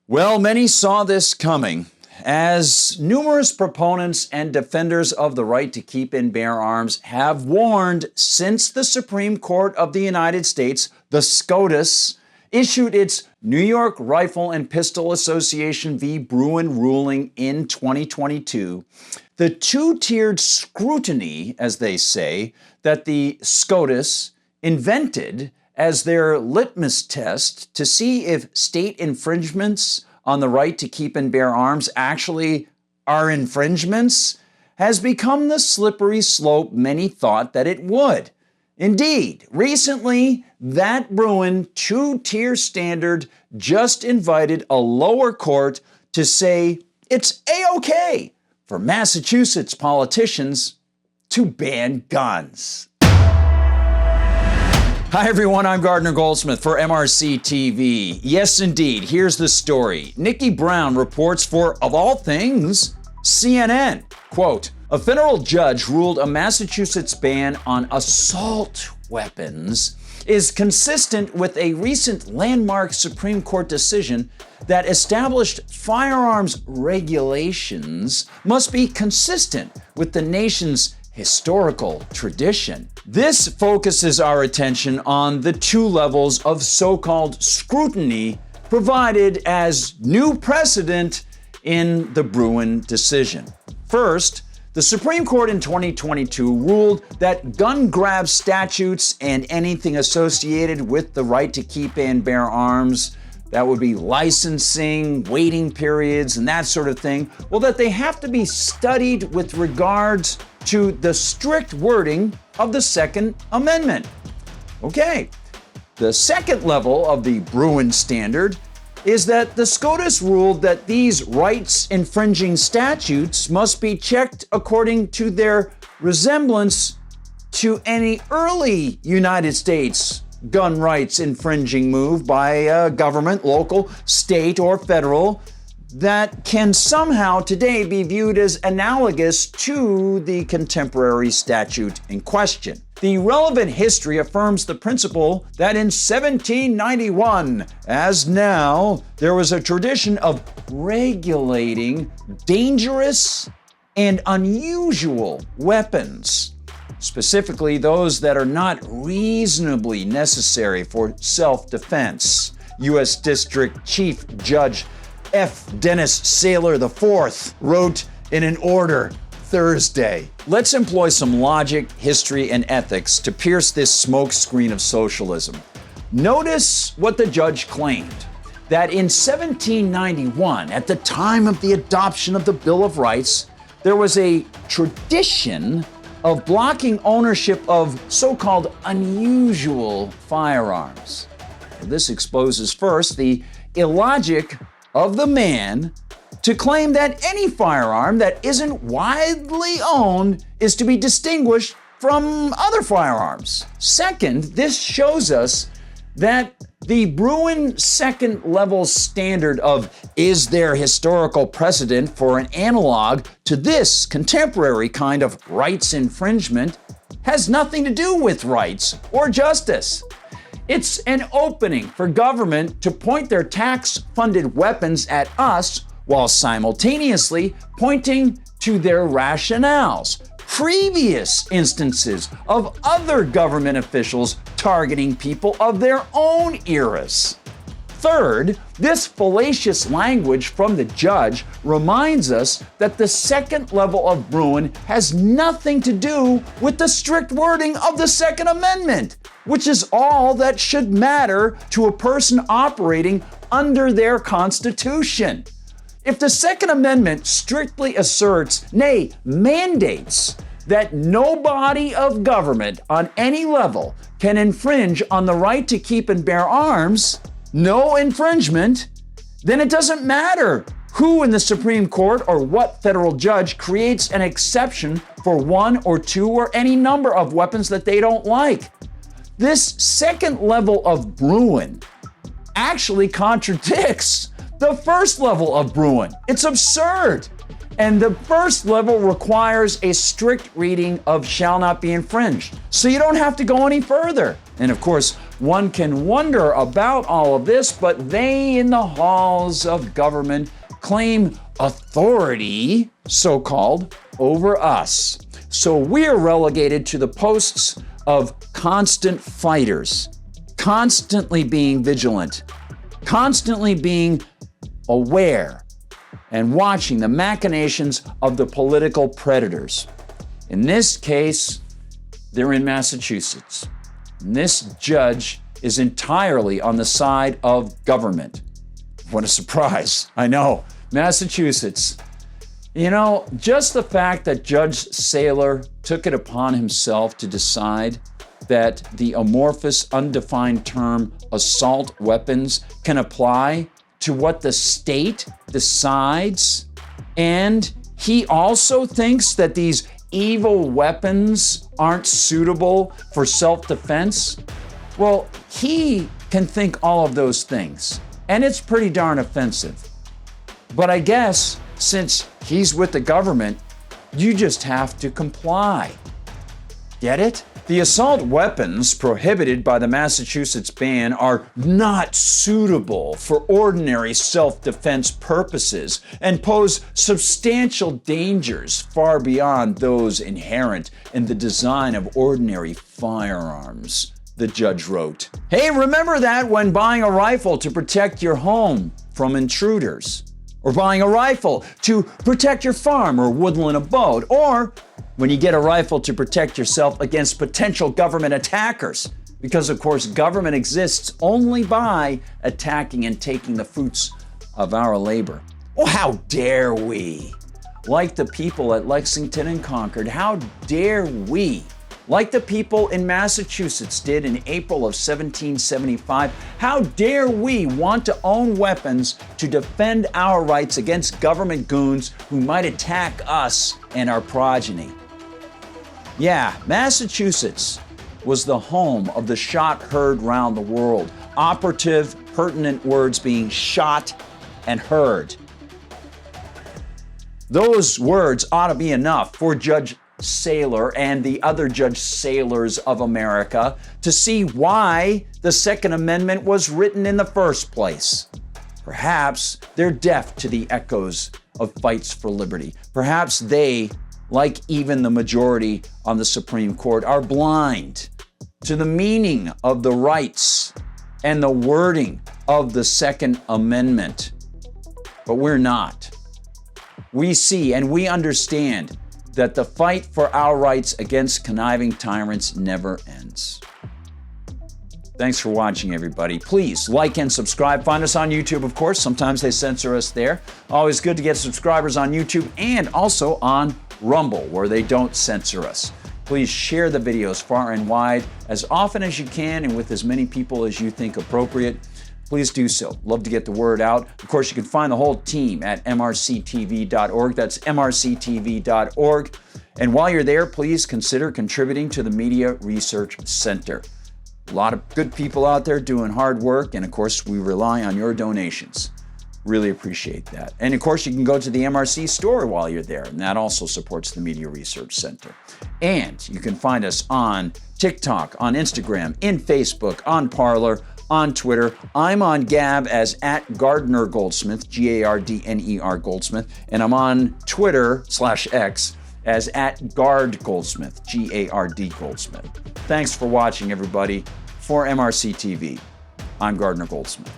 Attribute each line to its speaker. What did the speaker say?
Speaker 1: Well, many saw this coming, as numerous proponents and defenders of the right to keep and bear arms have warned since the Supreme Court of the United States, the SCOTUS, issued its New York Rifle and Pistol Association v. Bruin ruling in 2022. The two-tiered scrutiny, as they say, that the SCOTUS invented as their litmus test to see if state infringements on the right to keep and bear arms actually are infringements, has become the slippery slope many thought that it would. Indeed, recently, that Bruin two-tier standard just invited a lower court to say it's A-OK for Massachusetts politicians to ban guns. Hi everyone, I'm Gardner Goldsmith for MRC-TV. Yes indeed, here's the story. Nikki Brown reports for, of all things, CNN. Quote, a federal judge ruled a Massachusetts ban on assault weapons is consistent with a recent landmark Supreme Court decision that established firearms regulations must be consistent with the nation's historical tradition. This focuses our attention on the two levels of so-called scrutiny provided as new precedent in the Bruin decision. First, the Supreme Court in 2022 ruled that gun grab statutes and anything associated with the right to keep and bear arms, that would be licensing, waiting periods, and that sort of thing, well, that they have to be studied with regards to the strict wording of the Second Amendment. Okay, the second level of the Bruin standard is that the SCOTUS ruled that these rights-infringing statutes must be checked according to their resemblance to any early United States gun rights infringing move by a government, local, state, or federal that can somehow today be viewed as analogous to the contemporary statute in question. The relevant history affirms the principle that in 1791, as now, there was a tradition of regulating dangerous and unusual weapons, specifically those that are not reasonably necessary for self-defense. U.S. District Chief Judge F. Dennis Saylor IV wrote in an order Thursday. Let's employ some logic, history, and ethics to pierce this smokescreen of socialism. Notice what the judge claimed, that in 1791, at the time of the adoption of the Bill of Rights, there was a tradition of blocking ownership of so-called unusual firearms. This exposes first the illogic of the man to claim that any firearm that isn't widely owned is to be distinguished from other firearms. Second, this shows us that the Bruin second level standard of is there historical precedent for an analog to this contemporary kind of rights infringement has nothing to do with rights or justice. It's an opening for government to point their tax-funded weapons at us while simultaneously pointing to their rationales. Previous instances of other government officials targeting people of their own eras. Third, this fallacious language from the judge reminds us that the second level of Bruin has nothing to do with the strict wording of the Second Amendment, which is all that should matter to a person operating under their Constitution. If the Second Amendment strictly asserts, nay, mandates, that no body of government on any level can infringe on the right to keep and bear arms, no infringement, then it doesn't matter who in the Supreme Court or what federal judge creates an exception for one or two or any number of weapons that they don't like. This second level of Bruin actually contradicts the first level of Bruin. It's absurd. And the first level requires a strict reading of shall not be infringed. So you don't have to go any further. And of course, One can wonder about all of this, but they in the halls of government claim authority, so-called, over us. So we're relegated to the posts of constant fighters, constantly being vigilant, constantly being aware and watching the machinations of the political predators. In this case, they're in Massachusetts. And this judge is entirely on the side of government. What a surprise. I know. Massachusetts. You know, just the fact that Judge Saylor took it upon himself to decide that the amorphous, undefined term assault weapons can apply to what the state decides, and he also thinks that these evil weapons aren't suitable for self-defense. Well, he can think all of those things, and it's pretty darn offensive. But I guess since he's with the government, you just have to comply. Get it? The assault weapons prohibited by the Massachusetts ban are not suitable for ordinary self-defense purposes and pose substantial dangers far beyond those inherent in the design of ordinary firearms, the judge wrote. Hey, remember that when buying a rifle to protect your home from intruders, or buying a rifle to protect your farm or woodland abode, or when you get a rifle to protect yourself against potential government attackers. Because of course, government exists only by attacking and taking the fruits of our labor. Oh, how dare we? Like the people at Lexington and Concord, how dare we? Like the people in Massachusetts did in April of 1775, how dare we want to own weapons to defend our rights against government goons who might attack us and our progeny? Yeah, Massachusetts was the home of the shot heard round the world. Operative, pertinent words being shot and heard. Those words ought to be enough for Judge Saylor and the other Judge Saylors of America to see why the Second Amendment was written in the first place. Perhaps they're deaf to the echoes of fights for liberty. Perhaps they, like even the majority on the Supreme Court, are blind to the meaning of the rights and the wording of the Second Amendment. But we're not. We see and we understand that the fight for our rights against conniving tyrants never ends. Thanks for watching, everybody. Please like and subscribe. Find us on YouTube, of course. Sometimes they censor us there. Always good to get subscribers on YouTube and also on Rumble, where they don't censor us. Please share the videos far and wide as often as you can and with as many people as you think appropriate. Please do so. Love to get the word out. Of course, you can find the whole team at MRCTV.org. That's MRCTV.org. And while you're there, please consider contributing to the Media Research Center. A lot of good people out there doing hard work, and of course, we rely on your donations. Really appreciate that. And of course, you can go to the MRC Store while you're there, and that also supports the Media Research Center. And you can find us on TikTok, on Instagram, in Facebook, on Parler, on Twitter. I'm on Gab as @Gardner Goldsmith, Gardner Goldsmith, and I'm on Twitter/X as @Gard Goldsmith, Gard Goldsmith. Thanks for watching, everybody. For MRC TV, I'm Gardner Goldsmith.